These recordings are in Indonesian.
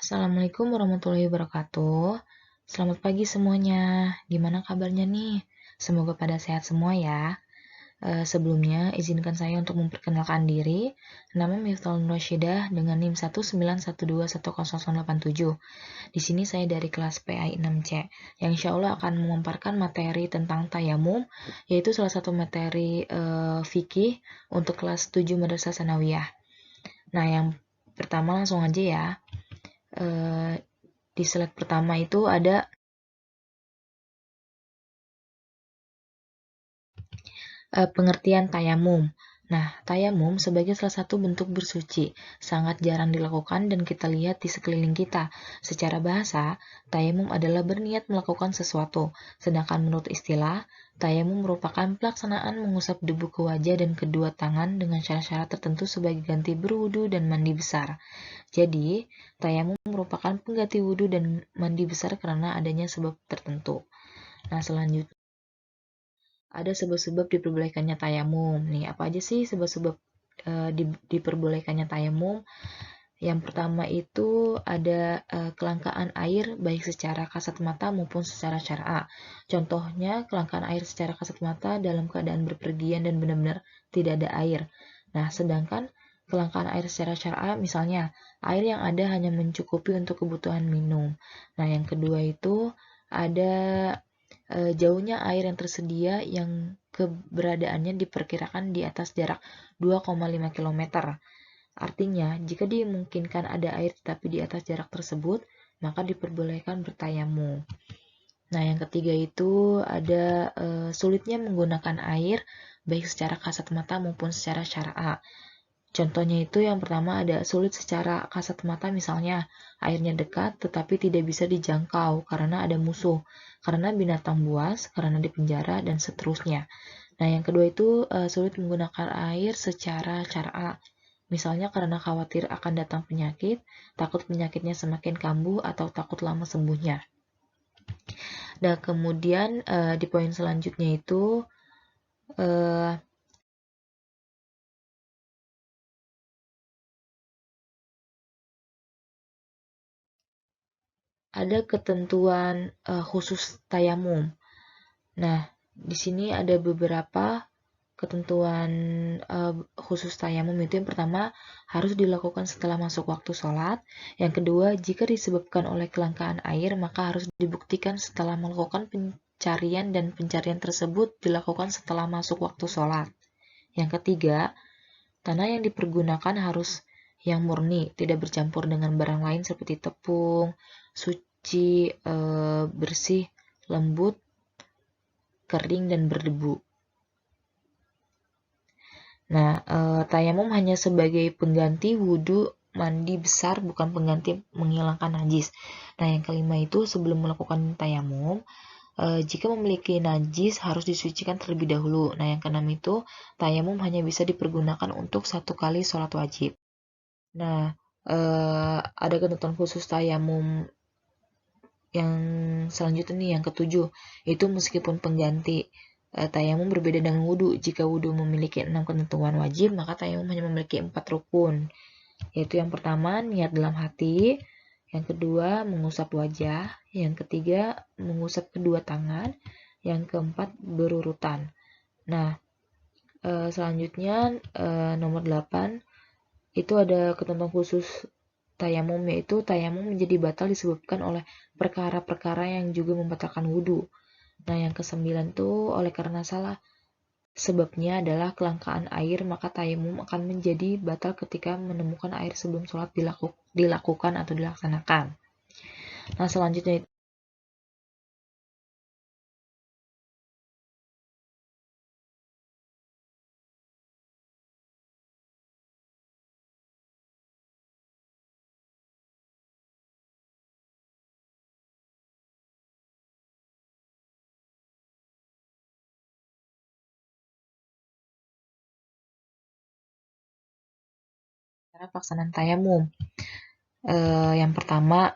Assalamualaikum warahmatullahi wabarakatuh. Selamat pagi semuanya. Gimana kabarnya nih? Semoga pada sehat semua ya. Sebelumnya, izinkan saya untuk memperkenalkan diri. Nama Miftahul Nur Rasyidah dengan NIM 191210087. Di sini saya dari kelas PAI 6C, yang insya Allah akan memaparkan materi tentang tayamum, yaitu salah satu materi fikih untuk kelas 7 Madrasah Sanawiyah. Nah, yang pertama langsung aja ya. Di slide pertama itu ada pengertian tayamum. Nah, tayamum sebagai salah satu bentuk bersuci, sangat jarang dilakukan dan kita lihat di sekeliling kita. Secara bahasa, tayamum adalah berniat melakukan sesuatu, sedangkan menurut istilah, tayamum merupakan pelaksanaan mengusap debu ke wajah dan kedua tangan dengan syarat-syarat tertentu sebagai ganti berwudu dan mandi besar. Jadi, tayamum merupakan pengganti wudu dan mandi besar karena adanya sebab tertentu. Nah, selanjutnya ada sebab-sebab diperbolehkannya tayamum. Nih, apa aja sih sebab-sebab diperbolehkannya tayamum? Yang pertama itu ada kelangkaan air baik secara kasat mata maupun secara syar'a. Contohnya, kelangkaan air secara kasat mata dalam keadaan berpergian dan benar-benar tidak ada air. Nah, sedangkan kelangkaan air secara syar'a misalnya air yang ada hanya mencukupi untuk kebutuhan minum. Nah, yang kedua itu ada jauhnya air yang tersedia yang keberadaannya diperkirakan di atas jarak 2,5 km. Artinya, jika dimungkinkan ada air tetapi di atas jarak tersebut, maka diperbolehkan bertayamum. Nah, yang ketiga itu ada sulitnya menggunakan air baik secara kasat mata maupun secara syar'a. Contohnya itu yang pertama ada sulit secara kasat mata, misalnya airnya dekat tetapi tidak bisa dijangkau karena ada musuh, karena binatang buas, karena di penjara, dan seterusnya. Nah, yang kedua itu sulit menggunakan air secara syar'a. Misalnya karena khawatir akan datang penyakit, takut penyakitnya semakin kambuh, atau takut lama sembuhnya. Dan kemudian di poin selanjutnya itu ada ketentuan khusus tayamum. Nah, di sini ada beberapa ketentuan khusus tayamum. Itu yang pertama, harus dilakukan setelah masuk waktu sholat. Yang kedua, jika disebabkan oleh kelangkaan air, maka harus dibuktikan setelah melakukan pencarian dan pencarian tersebut dilakukan setelah masuk waktu sholat. Yang ketiga, tanah yang dipergunakan harus yang murni, tidak bercampur dengan barang lain seperti tepung, suci, bersih, lembut, kering, dan berdebu. Nah, tayamum hanya sebagai pengganti wudhu mandi besar, bukan pengganti menghilangkan najis. Nah, yang kelima itu sebelum melakukan tayamum, jika memiliki najis harus disucikan terlebih dahulu. Nah, yang keenam itu tayamum hanya bisa dipergunakan untuk 1 kali sholat wajib. Nah, ada ketentuan khusus tayamum yang selanjutnya nih, yang ketujuh, itu meskipun pengganti tayamum berbeda dengan wudhu. Jika wudhu memiliki 6 ketentuan wajib, maka tayamum hanya memiliki 4 rukun, yaitu yang pertama niat dalam hati, yang kedua mengusap wajah, yang ketiga mengusap kedua tangan, yang keempat berurutan. Nah, selanjutnya nomor 8 itu ada ketentuan khusus tayamum, yaitu tayamum menjadi batal disebabkan oleh perkara-perkara yang juga membatalkan wudhu. Nah, yang kesembilan tuh oleh karena salah sebabnya adalah kelangkaan air, maka tayamum akan menjadi batal ketika menemukan air sebelum sholat dilakukan atau dilaksanakan. Nah, selanjutnya itu cara pelaksanaan tayamum. Yang pertama,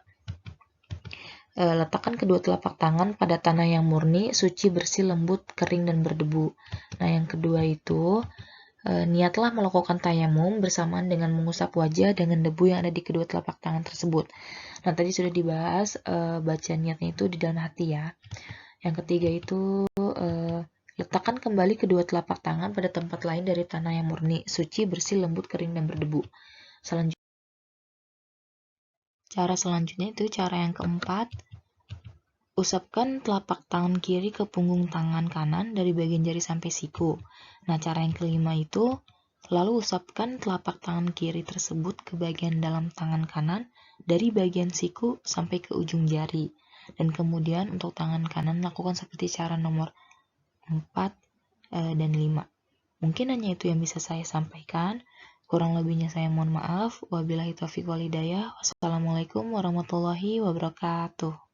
letakkan kedua telapak tangan pada tanah yang murni, suci, bersih, lembut, kering, dan berdebu. Nah, yang kedua itu Niatlah melakukan tayamum bersamaan dengan mengusap wajah dengan debu yang ada di kedua telapak tangan tersebut. Nah, tadi sudah dibahas baca niatnya itu di dalam hati ya. Yang ketiga itu letakkan kembali kedua telapak tangan pada tempat lain dari tanah yang murni, suci, bersih, lembut, kering, dan berdebu. Cara selanjutnya itu cara yang keempat, usapkan telapak tangan kiri ke punggung tangan kanan dari bagian jari sampai siku. Nah, cara yang kelima itu, lalu usapkan telapak tangan kiri tersebut ke bagian dalam tangan kanan dari bagian siku sampai ke ujung jari. Dan kemudian untuk tangan kanan lakukan seperti cara nomor 4 dan 5. Mungkin hanya itu yang bisa saya sampaikan. Kurang lebihnya saya mohon maaf. Wabillahi taufiq wal hidayah. Wassalamualaikum warahmatullahi wabarakatuh.